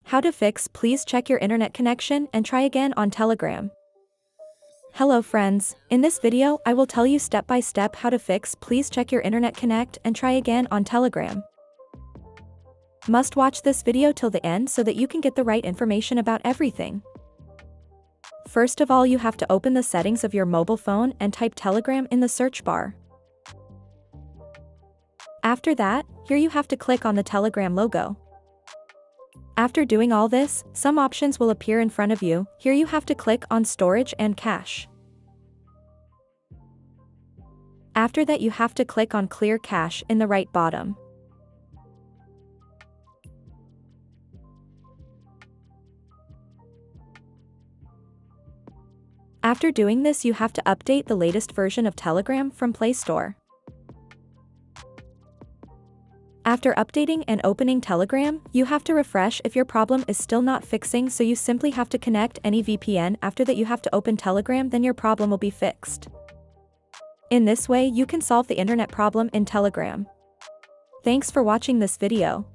How to fix, please check your internet connection and try again on Telegram. Hello friends, in this video I will tell you step by step how to fix, please check your internet connect and try again on Telegram. Must watch this video till the end so that you can get the right information about everything. First of all, you have to open the settings of your mobile phone and type Telegram in the search bar. After that, here you have to click on the Telegram logo. After doing all this, some options will appear in front of you. Here you have to click on storage and cache. After that, you have to click on clear cache in the right bottom. After doing this, you have to update the latest version of Telegram from Play Store. After updating and opening Telegram, you have to refresh if your problem is still not fixing, so you simply have to connect any VPN. After that, you have to open Telegram, then your problem will be fixed. In this way, you can solve the internet problem in Telegram. Thanks for watching this video.